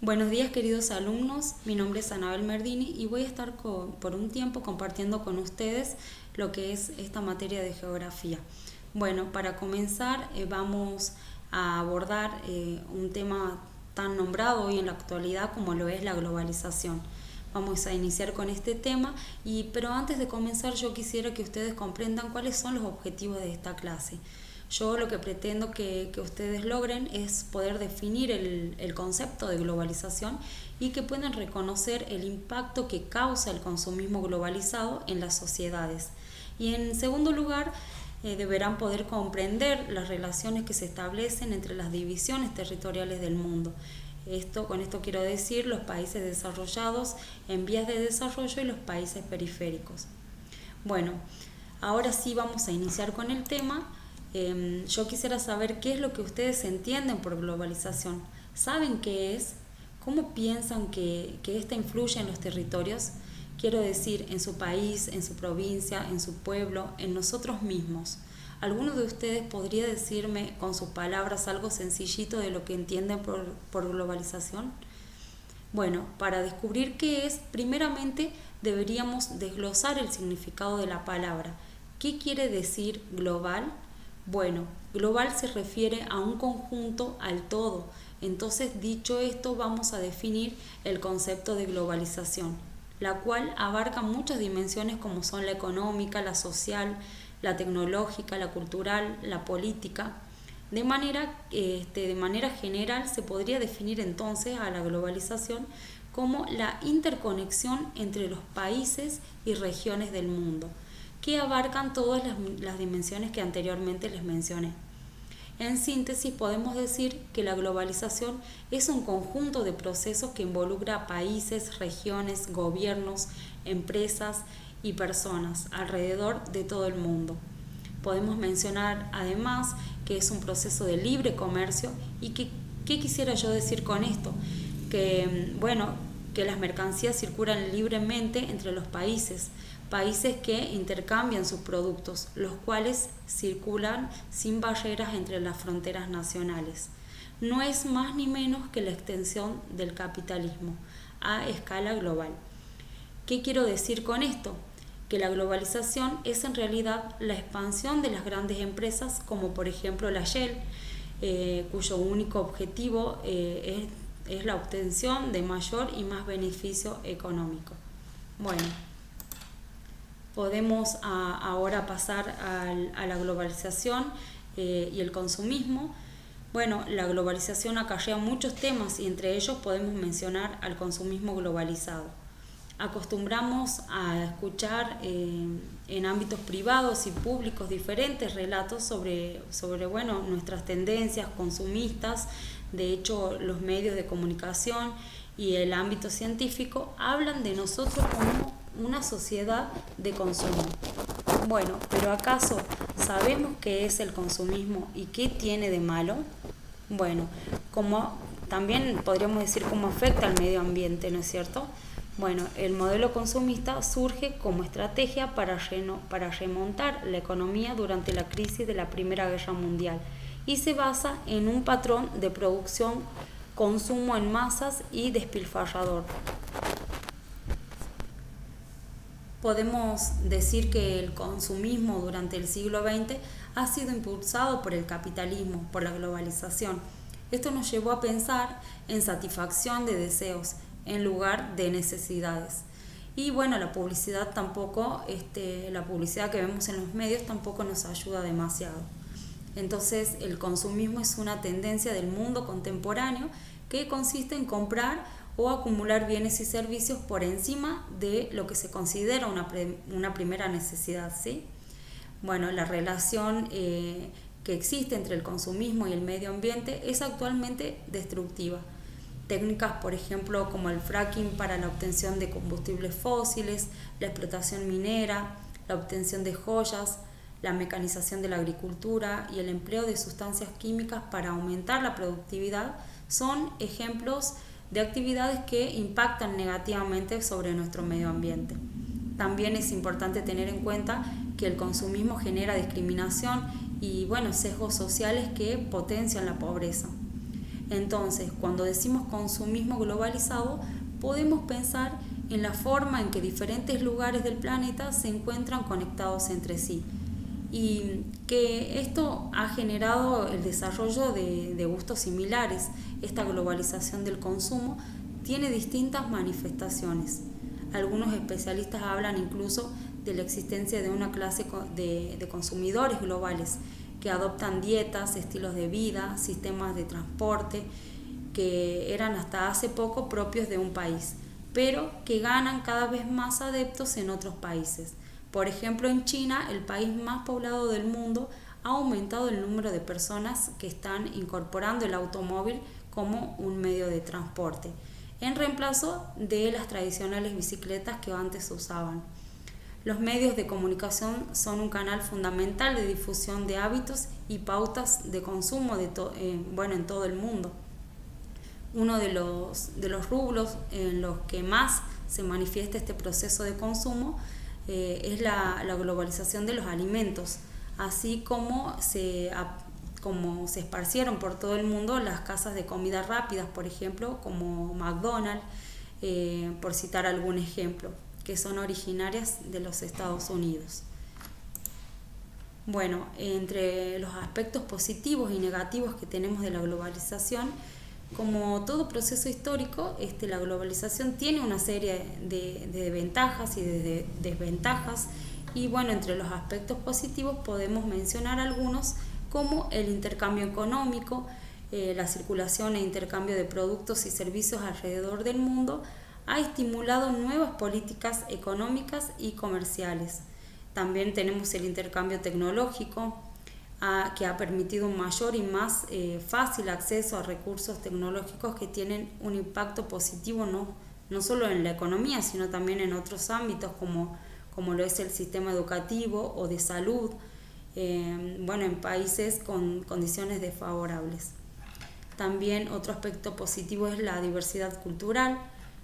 Buenos días queridos alumnos, mi nombre es Anabel Merdini y voy a estar por un tiempo compartiendo con ustedes lo que es esta materia de geografía. Bueno, para comenzar vamos a abordar un tema tan nombrado hoy en la actualidad como lo es la globalización. Vamos a iniciar con este tema, pero antes de comenzar yo quisiera que ustedes comprendan cuáles son los objetivos de esta clase. Yo lo que pretendo que ustedes logren es poder definir el concepto de globalización y que puedan reconocer el impacto que causa el consumismo globalizado en las sociedades. Y en segundo lugar, deberán poder comprender las relaciones que se establecen entre las divisiones territoriales del mundo. Con esto quiero decir los países desarrollados en vías de desarrollo y los países periféricos. Bueno, ahora sí vamos a iniciar con el tema. Yo quisiera saber qué es lo que ustedes entienden por globalización. ¿Saben qué es? ¿Cómo piensan que esta influye en los territorios? Quiero decir, en su país, en su provincia, en su pueblo, en nosotros mismos. ¿Alguno de ustedes podría decirme con sus palabras algo sencillito de lo que entienden por globalización? Bueno, para descubrir qué es, primeramente deberíamos desglosar el significado de la palabra. ¿Qué quiere decir global? Bueno, global se refiere a un conjunto, al todo. Entonces, dicho esto, vamos a definir el concepto de globalización, la cual abarca muchas dimensiones como son la económica, la social, la tecnológica, la cultural, la política. De manera general se podría definir entonces a la globalización como la interconexión entre los países y regiones del mundo, que abarcan todas las dimensiones que anteriormente les mencioné. En síntesis, podemos decir que la globalización es un conjunto de procesos que involucra a países, regiones, gobiernos, empresas y personas alrededor de todo el mundo. Podemos mencionar además que es un proceso de libre comercio y ¿qué quisiera yo decir con esto? Que las mercancías circulan libremente entre los países que intercambian sus productos, los cuales circulan sin barreras entre las fronteras nacionales. No es más ni menos que la extensión del capitalismo a escala global. ¿Qué quiero decir con esto? Que la globalización es en realidad la expansión de las grandes empresas, como por ejemplo la Shell, cuyo único objetivo es la obtención de mayor y más beneficio económico. Bueno, podemos ahora pasar a la globalización y el consumismo. Bueno, la globalización acarrea muchos temas y entre ellos podemos mencionar al consumismo globalizado. Acostumbramos a escuchar en ámbitos privados y públicos diferentes relatos sobre nuestras tendencias consumistas. De hecho, los medios de comunicación y el ámbito científico hablan de nosotros como una sociedad de consumo. Bueno, pero ¿acaso sabemos qué es el consumismo y qué tiene de malo? Bueno, como también podríamos decir cómo afecta al medio ambiente, ¿no es cierto? Bueno, el modelo consumista surge como estrategia para remontar la economía durante la crisis de la Primera Guerra Mundial y se basa en un patrón de producción, consumo en masas y despilfarrador. Podemos decir que el consumismo durante el siglo XX ha sido impulsado por el capitalismo, por la globalización. Esto nos llevó a pensar en satisfacción de deseos en lugar de necesidades. Y bueno, la publicidad la publicidad que vemos en los medios tampoco nos ayuda demasiado. Entonces, el consumismo es una tendencia del mundo contemporáneo que consiste en comprar o acumular bienes y servicios por encima de lo que se considera una primera necesidad, ¿sí? Bueno, la relación que existe entre el consumismo y el medio ambiente es actualmente destructiva. Técnicas, por ejemplo, como el fracking para la obtención de combustibles fósiles, la explotación minera, la obtención de joyas, la mecanización de la agricultura y el empleo de sustancias químicas para aumentar la productividad son ejemplos de actividades que impactan negativamente sobre nuestro medio ambiente. También es importante tener en cuenta que el consumismo genera discriminación y sesgos sociales que potencian la pobreza. Entonces, cuando decimos consumismo globalizado, podemos pensar en la forma en que diferentes lugares del planeta se encuentran conectados entre sí y que esto ha generado el desarrollo de gustos similares. Esta globalización del consumo tiene distintas manifestaciones. Algunos especialistas hablan incluso de la existencia de una clase de consumidores globales que adoptan dietas, estilos de vida, sistemas de transporte que eran hasta hace poco propios de un país, pero que ganan cada vez más adeptos en otros países. Por ejemplo, en China, el país más poblado del mundo, ha aumentado el número de personas que están incorporando el automóvil como un medio de transporte, en reemplazo de las tradicionales bicicletas que antes se usaban. Los medios de comunicación son un canal fundamental de difusión de hábitos y pautas de consumo en todo el mundo. Uno de los rubros en los que más se manifiesta este proceso de consumo es la globalización de los alimentos, así como se esparcieron por todo el mundo las casas de comida rápidas, por ejemplo, como McDonald's, por citar algún ejemplo, que son originarias de los Estados Unidos. Bueno, entre los aspectos positivos y negativos que tenemos de la globalización, como todo proceso histórico, la globalización tiene una serie de ventajas y de desventajas, y bueno, entre los aspectos positivos podemos mencionar algunos como el intercambio económico, la circulación e intercambio de productos y servicios alrededor del mundo ha estimulado nuevas políticas económicas y comerciales. También tenemos el intercambio tecnológico, que ha permitido un mayor y más fácil acceso a recursos tecnológicos que tienen un impacto positivo no solo en la economía, sino también en otros ámbitos como lo es el sistema educativo o de salud, en países con condiciones desfavorables. También otro aspecto positivo es la diversidad cultural.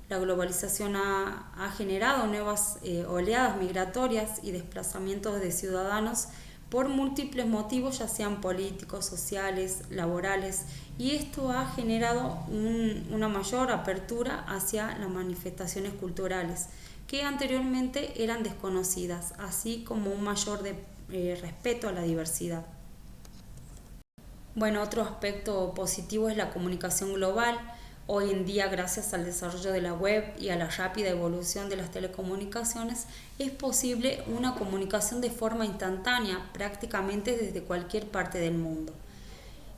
La globalización ha generado nuevas oleadas migratorias y desplazamientos de ciudadanos por múltiples motivos, ya sean políticos, sociales, laborales, y esto ha generado una mayor apertura hacia las manifestaciones culturales que anteriormente eran desconocidas, así como un mayor respeto a la diversidad. Bueno, otro aspecto positivo es la comunicación global. Hoy en día, gracias al desarrollo de la web y a la rápida evolución de las telecomunicaciones, es posible una comunicación de forma instantánea, prácticamente desde cualquier parte del mundo.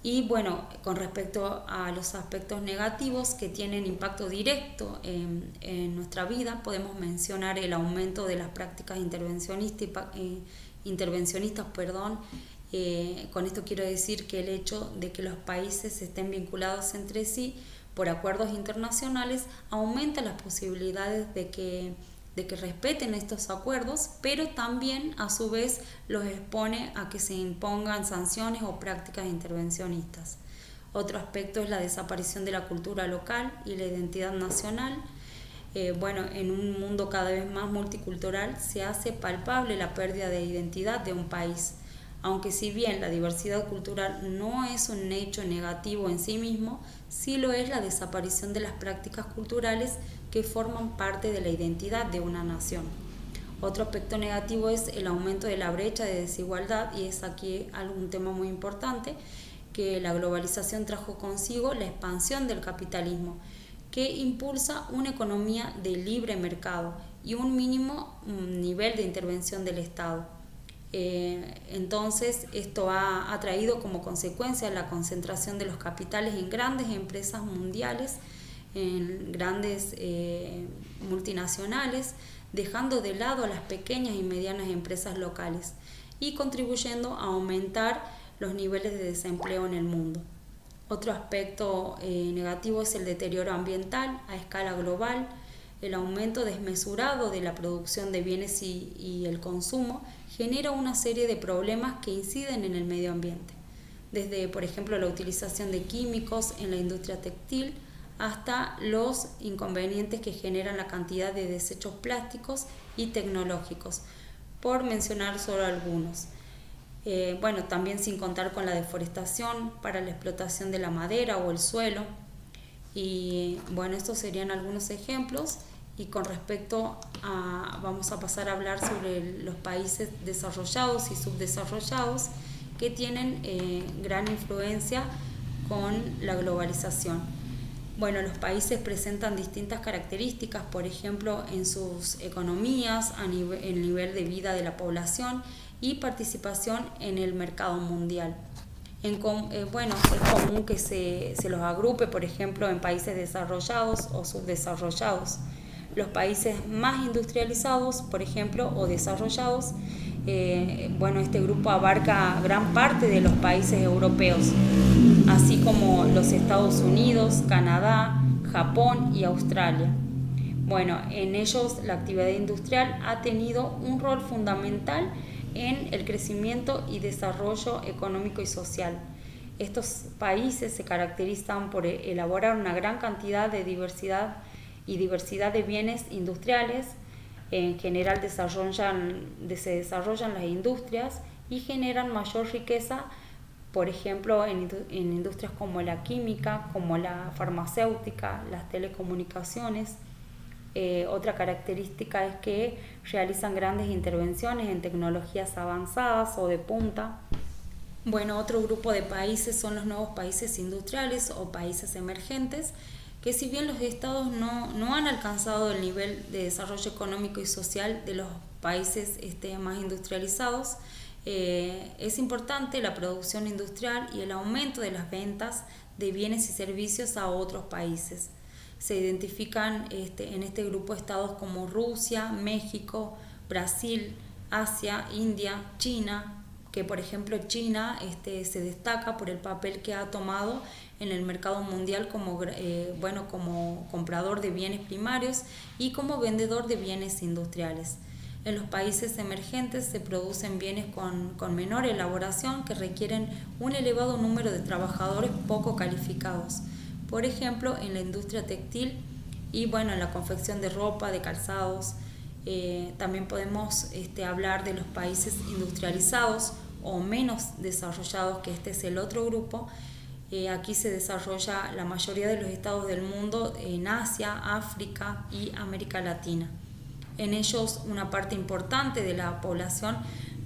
Y bueno, con respecto a los aspectos negativos que tienen impacto directo en nuestra vida, podemos mencionar el aumento de las prácticas intervencionistas. Con esto quiero decir que el hecho de que los países estén vinculados entre sí por acuerdos internacionales aumenta las posibilidades de que respeten estos acuerdos, pero también a su vez los expone a que se impongan sanciones o prácticas intervencionistas. Otro aspecto es la desaparición de la cultura local y la identidad nacional. En un mundo cada vez más multicultural se hace palpable la pérdida de identidad de un país. Aunque si bien la diversidad cultural no es un hecho negativo en sí mismo, sí lo es la desaparición de las prácticas culturales que forman parte de la identidad de una nación. Otro aspecto negativo es el aumento de la brecha de desigualdad, y es aquí un tema muy importante, que la globalización trajo consigo la expansión del capitalismo, que impulsa una economía de libre mercado y un mínimo nivel de intervención del Estado. Entonces esto ha traído como consecuencia la concentración de los capitales en grandes empresas mundiales, en grandes multinacionales, dejando de lado a las pequeñas y medianas empresas locales y contribuyendo a aumentar los niveles de desempleo en el mundo. Otro aspecto negativo es el deterioro ambiental a escala global. El aumento desmesurado de la producción de bienes y el consumo genera una serie de problemas que inciden en el medio ambiente, desde, por ejemplo, la utilización de químicos en la industria textil hasta los inconvenientes que generan la cantidad de desechos plásticos y tecnológicos, por mencionar solo algunos. Bueno, también sin contar con la deforestación para la explotación de la madera o el suelo. Y bueno, estos serían algunos ejemplos. Y con respecto a, vamos a pasar a hablar sobre los países desarrollados y subdesarrollados que tienen gran influencia con la globalización. Bueno, los países presentan distintas características, por ejemplo, en sus economías, el nivel de vida de la población y participación en el mercado mundial. Bueno, es común que se los agrupe, por ejemplo, en países desarrollados o subdesarrollados. Los países más industrializados, por ejemplo, o desarrollados, bueno, este grupo abarca gran parte de los países europeos, así como los Estados Unidos, Canadá, Japón y Australia. Bueno, en ellos la actividad industrial ha tenido un rol fundamental en el crecimiento y desarrollo económico y social. Estos países se caracterizan por elaborar una gran cantidad de diversidad de bienes industriales. En general se desarrollan las industrias y generan mayor riqueza, por ejemplo, en industrias como la química, como la farmacéutica, las telecomunicaciones. Otra característica es que realizan grandes intervenciones en tecnologías avanzadas o de punta. Bueno, otro grupo de países son los nuevos países industriales o países emergentes, que si bien los estados no han alcanzado el nivel de desarrollo económico y social de los países más industrializados, es importante la producción industrial y el aumento de las ventas de bienes y servicios a otros países. Se identifican en este grupo estados como Rusia, México, Brasil, Asia, India, China, que por ejemplo China se destaca por el papel que ha tomado en el mercado mundial como comprador de bienes primarios y como vendedor de bienes industriales. En los países emergentes se producen bienes con menor elaboración que requieren un elevado número de trabajadores poco calificados. Por ejemplo, en la industria textil y en la confección de ropa, de calzados. También podemos hablar de los países industrializados o menos desarrollados, que este es el otro grupo. Aquí se desarrolla la mayoría de los estados del mundo en Asia, África y América Latina. En ellos una parte importante de la población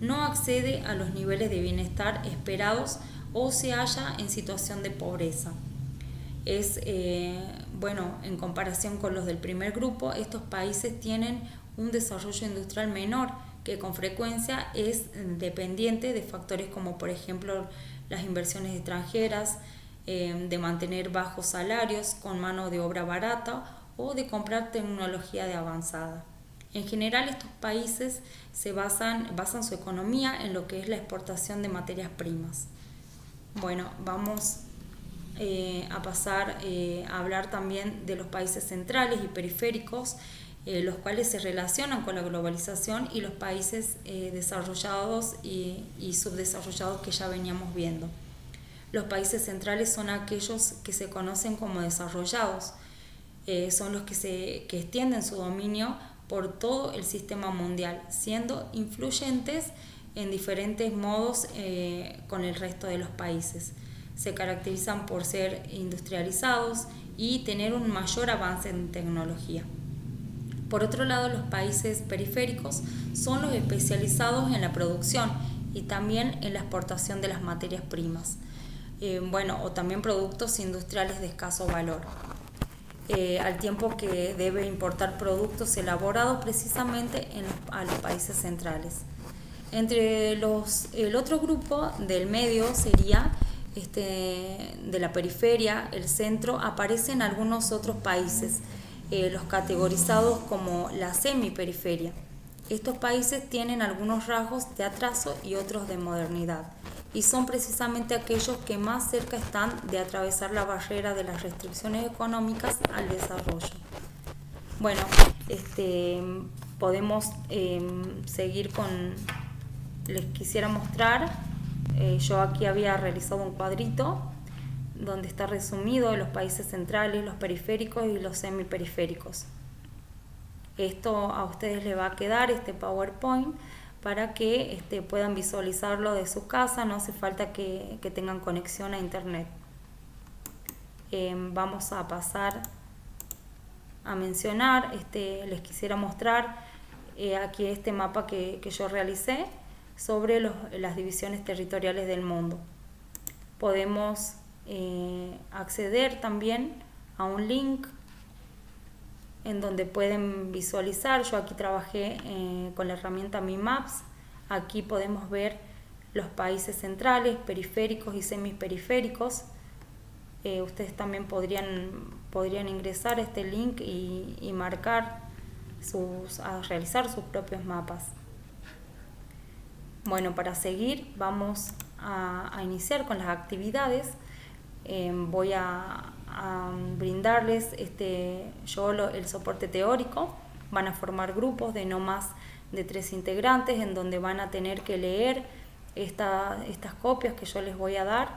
no accede a los niveles de bienestar esperados o se halla en situación de pobreza. En comparación con los del primer grupo, estos países tienen un desarrollo industrial menor que con frecuencia es dependiente de factores como por ejemplo las inversiones extranjeras, de mantener bajos salarios con mano de obra barata o de comprar tecnología de avanzada. En general estos países basan su economía en lo que es la exportación de materias primas. Bueno, vamos a pasar a hablar también de los países centrales y periféricos, los cuales se relacionan con la globalización, y los países desarrollados y subdesarrollados que ya veníamos viendo. Los países centrales son aquellos que se conocen como desarrollados, son los que extienden su dominio por todo el sistema mundial, siendo influyentes en diferentes modos con el resto de los países. Se caracterizan por ser industrializados y tener un mayor avance en tecnología. Por otro lado, los países periféricos son los especializados en la producción y también en la exportación de las materias primas, o también productos industriales de escaso valor, al tiempo que debe importar productos elaborados precisamente a los países centrales. El otro grupo del medio sería de la periferia, el centro, aparecen algunos otros países, los categorizados como la semiperiferia. Estos países tienen algunos rasgos de atraso y otros de modernidad, y son precisamente aquellos que más cerca están de atravesar la barrera de las restricciones económicas al desarrollo. Bueno, podemos seguir les quisiera mostrar. Yo aquí había realizado un cuadrito donde está resumido los países centrales, los periféricos y los semiperiféricos. Esto a ustedes les va a quedar, este PowerPoint, para que puedan visualizarlo de su casa. No hace falta que tengan conexión a internet. Vamos a pasar a mencionar, les quisiera mostrar aquí este mapa que yo realicé sobre las divisiones territoriales del mundo. Podemos acceder también a un link en donde pueden visualizar. Yo aquí trabajé con la herramienta Mi Maps. Aquí podemos ver los países centrales, periféricos y semiperiféricos. Ustedes también podrían ingresar a este link y marcar a realizar sus propios mapas. Bueno, para seguir vamos a iniciar con las actividades. Voy a brindarles el soporte teórico. Van a formar grupos de no más de 3 integrantes, en donde van a tener que leer estas copias que yo les voy a dar,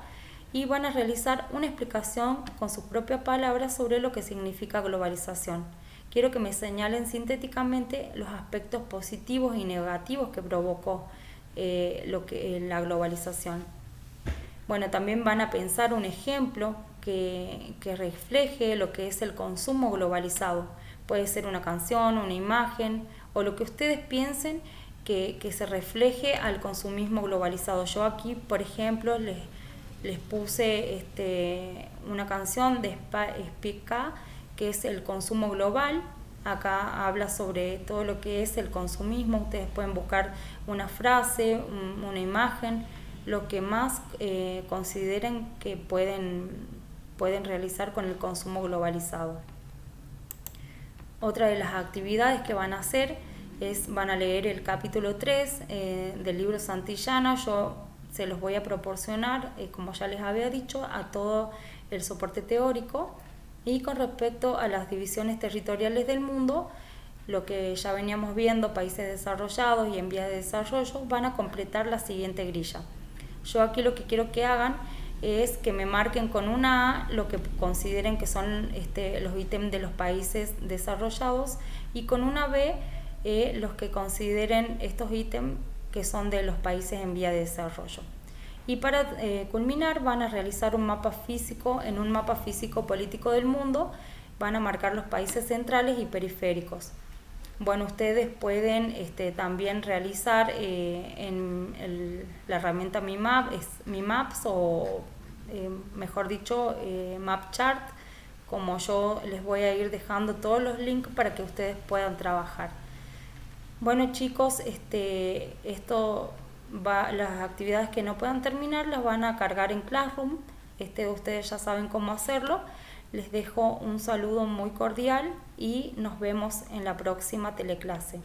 y van a realizar una explicación con sus propias palabras sobre lo que significa globalización. Quiero que me señalen sintéticamente los aspectos positivos y negativos que provocó la globalización. Bueno, también van a pensar un ejemplo que refleje lo que es el consumo globalizado. Puede ser una canción, una imagen o lo que ustedes piensen que se refleje al consumismo globalizado. Yo aquí, por ejemplo, les puse una canción de Spica, que es el consumo global. Acá habla sobre todo lo que es el consumismo. Ustedes pueden buscar una frase, una imagen, lo que más consideren que pueden realizar con el consumo globalizado. Otra de las actividades que van a hacer van a leer el capítulo 3 del libro Santillana. Yo se los voy a proporcionar, como ya les había dicho, a todo el soporte teórico. Y con respecto a las divisiones territoriales del mundo, lo que ya veníamos viendo, países desarrollados y en vías de desarrollo, van a completar la siguiente grilla. Yo aquí lo que quiero que hagan es que me marquen con una A lo que consideren que son los ítems de los países desarrollados, y con una B los que consideren estos ítems que son de los países en vía de desarrollo. Y para culminar van a realizar un mapa físico. En un mapa físico político del mundo van a marcar los países centrales y periféricos. Bueno, ustedes pueden también realizar la herramienta Mi Maps o mejor dicho MapChart, como yo les voy a ir dejando todos los links para que ustedes puedan trabajar. Bueno, chicos, las actividades que no puedan terminar las van a cargar en Classroom. Ustedes ya saben cómo hacerlo. Les dejo un saludo muy cordial y nos vemos en la próxima teleclase.